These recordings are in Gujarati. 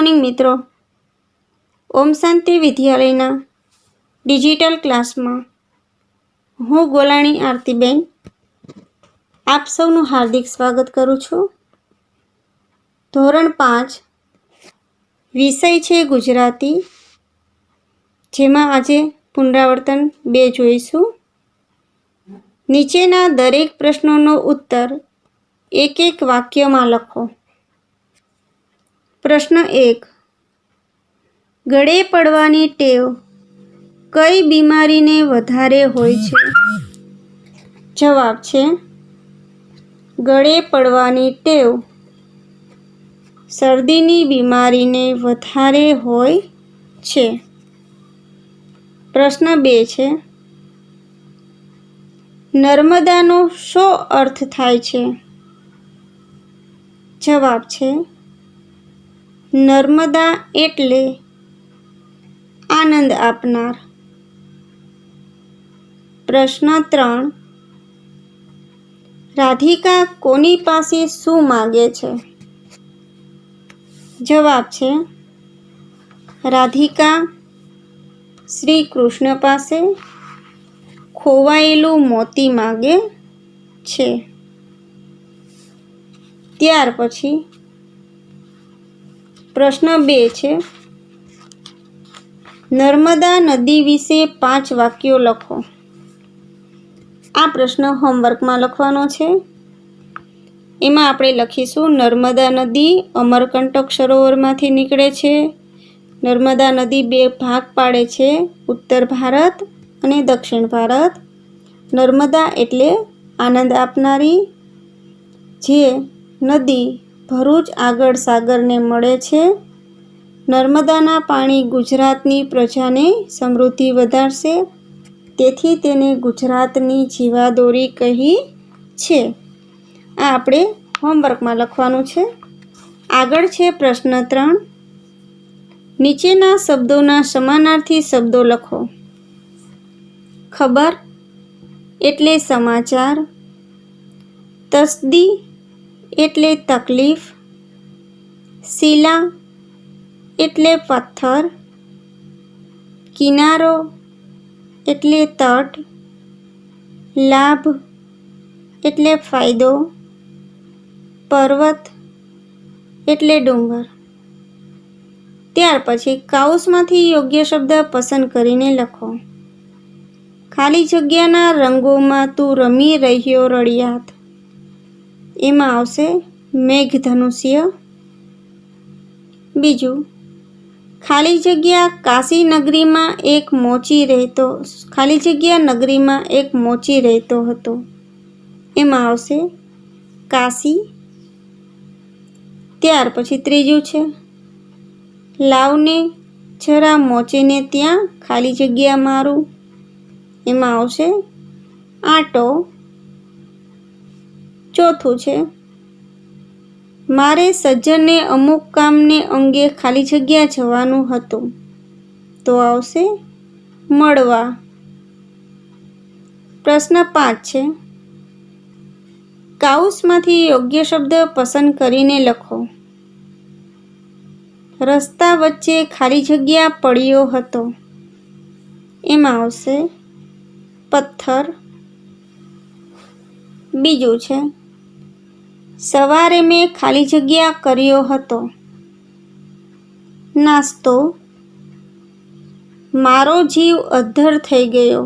મોર્નિંગ મિત્રો. ઓમ શાંતિ વિદ્યાલયના ડિજિટલ ક્લાસમાં હું ગોલાણી આરતીબેન આપ સૌનું હાર્દિક સ્વાગત કરું છું. ધોરણ 5 વિષય છે ગુજરાતી, જેમાં આજે પુનરાવર્તન 2 જોઈશું. નીચેના દરેક પ્રશ્નોનો ઉત્તર એક એક વાક્યમાં લખો. પ્રશ્ન 1. ગળે પડવાની ટેવ કઈ બીમારીને વધારે હોય છે? જવાબ છે ગળે પડવાની ટેવ શરદીની બીમારીને વધારે હોય છે. પ્રશ્ન 2 છે. નર્મદાનો શો અર્થ થાય છે? જવાબ છે નર્મદા એટલે આનંદ આપનાર. પ્રશ્ન 3. રાધિકા કોની પાસે શું માગે છે? જવાબ છે રાધિકા શ્રી કૃષ્ણ પાસે ખોવાયેલું મોતી માગે છે. ત્યાર પછી પ્રશ્ન 2 છે. નર્મદા નદી વિશે 5 વાક્યો લખો. આ પ્રશ્ન હોમવર્કમાં લખવાનો છે. એમાં આપણે લખીશું નર્મદા નદી અમરકંટક સરોવરમાંથી નીકળે છે. નર્મદા નદી 2 ભાગ પાડે છે, ઉત્તર ભારત અને દક્ષિણ ભારત. નર્મદા એટલે આનંદ આપનારી, જે નદી ભરૂચ આગળ સાગરને મળે છે. નર્મદાના પાણી ગુજરાતની પ્રજાને સમૃદ્ધિ વધારશે, તેથી તેને ગુજરાતની જીવાદોરી કહી છે. આ આપણે હોમવર્કમાં લખવાનું છે. આગળ છે પ્રશ્ન 3. નીચેના શબ્દોના સમાનાર્થી શબ્દો લખો. ખબર એટલે સમાચાર, તસ્દી એટલે તકલીફ, શિલા એટલે પથ્થર, કિનારો એટલે તટ, લાભ એટલે ફાયદો, પર્વત એટલે ડુંગર. ત્યાર પછી કાઉસમાંથી યોગ્ય શબ્દ પસંદ કરીને લખો. ખાલી જગ્યાના રંગોમાં તું રમી રહ્યો રળિયાત. એમાં આવશે મેઘધનુષ્ય. બીજું, ખાલી જગ્યા કાશી નગરીમાં એક મોચી રહેતો હતો. એમાં આવશે કાશી. ત્યાર પછી ત્રીજું છે. લાવને જરા મોચીને ત્યાં ખાલી જગ્યા મારું. એમાં આવશે આંટો. ચોથું છે. મારે સજ્જનને અમુક કામને અંગે ખાલી જગ્યા જવાનું હતું, તો આવશે મળવા. પ્રશ્ન 5 છે. કાઉસમાંથી યોગ્ય શબ્દ પસંદ કરીને લખો. રસ્તા વચ્ચે ખાલી જગ્યા પડ્યો હતો. એમાં આવશે પથ્થર. બીજું છે. સવારે મેં ખાલી જગ્યા કર્યો હતો. નાસ્તો. મારો જીવ અધ્ધર થઈ ગયો.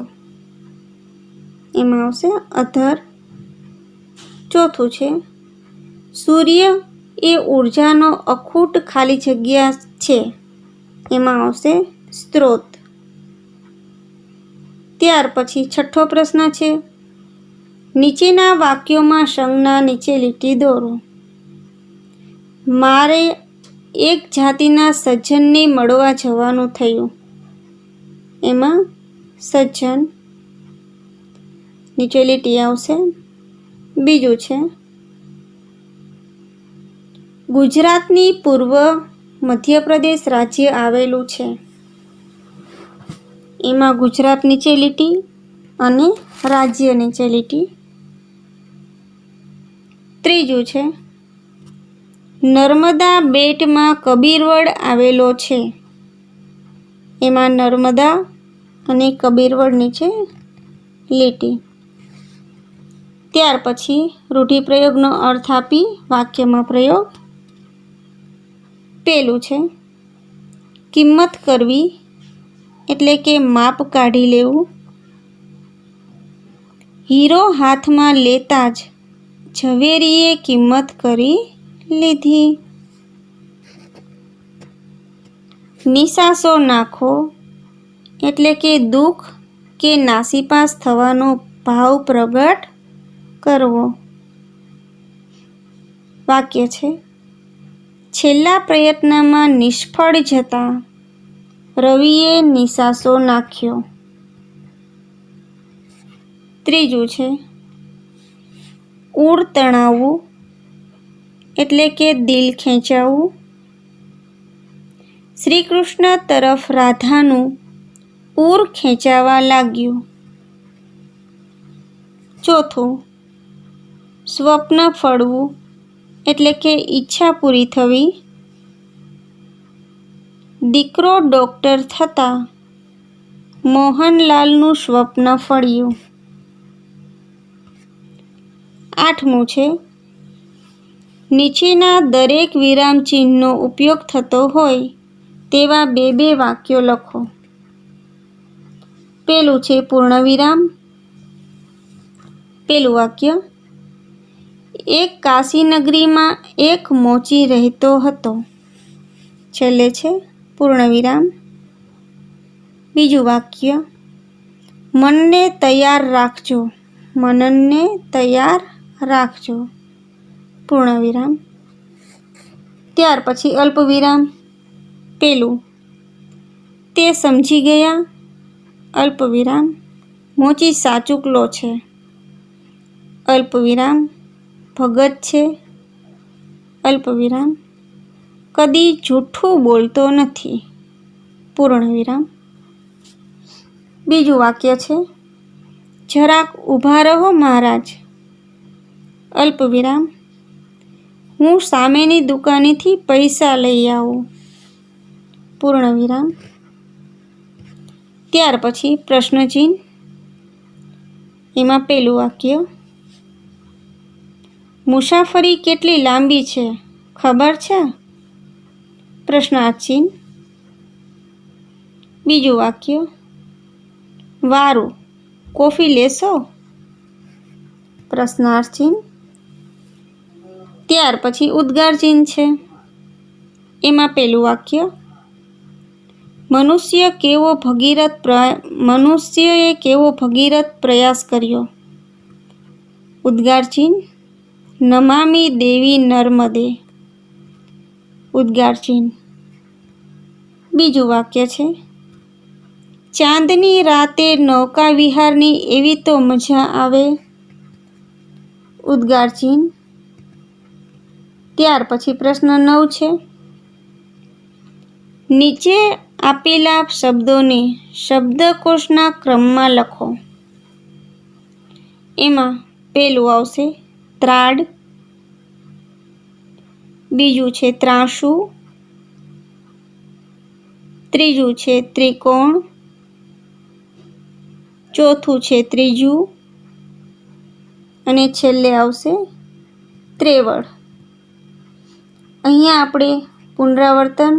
એમાં આવશે અધર. ચોથું છે. સૂર્ય એ ઉર્જાનો અખૂટ ખાલી જગ્યા છે. એમાં આવશે સ્ત્રોત. ત્યાર પછી છઠ્ઠો પ્રશ્ન છે. નીચેના વાક્યોમાં સંજ્ઞા નીચે લીટી દોરો. મારે એક જાતિના સજ્જનને મળવા જવાનું થયું. એમાં સજ્જન નીચે લીટી આવશે. બીજું છે. ગુજરાતની પૂર્વ મધ્યપ્રદેશ રાજ્ય આવેલું છે. એમાં ગુજરાત નીચે લીટી અને રાજ્ય નીચે લીટી. ત્રીજું છે. નર્મદા બેટમાં કબીરવડ આવેલો છે. એમાં નર્મદા અને કબીરવડ નીચે લીટી. ત્યાર પછી રૂઢિપ્રયોગનો અર્થ આપી વાક્યમાં પ્રયોગ. પેલું છે કિંમત કરવી એટલે કે માપ કાઢી લેવું. હીરો હાથમાં લેતા જ ઝવેરીએ કિંમત કરી લીધી. નિસાસો નાખો એટલે કે દુઃખ કે નાસીપાસ થવાનો ભાવ પ્રગટ કરવો. વાક્ય છે છેલ્લા પ્રયત્નમાં નિષ્ફળ જતા રવિએ નિસાસો નાખ્યો. ત્રીજું છે ઊર તણાવવું એટલે કે દિલ ખેંચાવવું. શ્રી કૃષ્ણ તરફ રાધાનું ઊર ખેંચાવા લાગ્યું. ચોથું સ્વપ્ન ફળવું એટલે કે ઈચ્છા પૂરી થવી. દીકરો ડૉક્ટર થતાં મોહનલાલનું સ્વપ્ન ફળ્યું. આઠમું છે નીચેના દરેક વિરામચિહ્નનો ઉપયોગ થતો હોય તેવા બે વાક્યો લખો. પેલું છે પૂર્ણવિરામ. પેલું વાક્ય એક કાશી નગરીમાં એક મોચી રહેતો હતો. છેલ્લે છે પૂર્ણવિરામ. બીજું વાક્ય મનને તૈયાર રાખજો. મનને તૈયાર રાખજો. પૂર્ણવિરામ. ત્યાર પછી અલ્પવિરામ. પેલું તે સમજી ગયા. અલ્પવિરામ મોચી સાચુકલો છે. અલ્પવિરામ ભગત છે. અલ્પવિરામ કદી જૂઠું બોલતો નથી. પૂર્ણવિરામ. બીજું વાક્ય છે જરાક ઊભા રહો મહારાજ. અલ્પવિરામ હું સામેની દુકાનેથી પૈસા લઈ આવું. પૂર્ણવિરામ. ત્યાર પછી પ્રશ્નચિહ્ન. એમાં પેલું વાક્ય મુસાફરી કેટલી લાંબી છે ખબર છે? પ્રશ્નાર્થ ચિહ્ન. બીજું વાક્ય વારું કોફી લેશો? પ્રશ્નાર્થ ચિહ્ન. ત્યાર પછી ઉદ્ગાર ચિહ્ન છે. એમાં પેલું વાક્ય મનુષ્યએ કેવો ભગીરથ પ્રયાસ કર્યો. ઉદ્ગાર ચિહ્ન નમામિ દેવી નર્મદે. ઉદ્ગાર ચિહ્ન. બીજું વાક્ય છે ચાંદની રાતે નૌકા વિહારની એવી તો મજા આવે. ઉદ્ગાર ચિહ્ન. ત્યાર પછી પ્રશ્ન 9 છે નીચે આપેલા શબ્દોને શબ્દકોશના ક્રમમાં લખો. એમાં પેલું આવશે ત્રાડ. બીજું છે ત્રાંસુ. ત્રીજું છે ત્રિકોણ. ચોથું છે ત્રીજું અને છેલ્લે આવશે ત્રેવડ. અહીંયા આપણે પુનરાવર્તન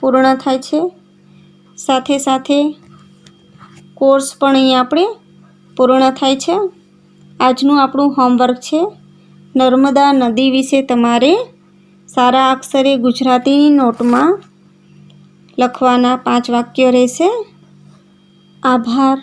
પૂર્ણ થાય છે. સાથે સાથે કોર્સ પણ અહીંયા આપણે પૂર્ણ થાય છે. આજનું આપણું હોમવર્ક છે નર્મદા નદી વિશે તમારે સારા અક્ષરે ગુજરાતીની નોટમાં લખવાના 5 વાક્યો રહેશે. આભાર.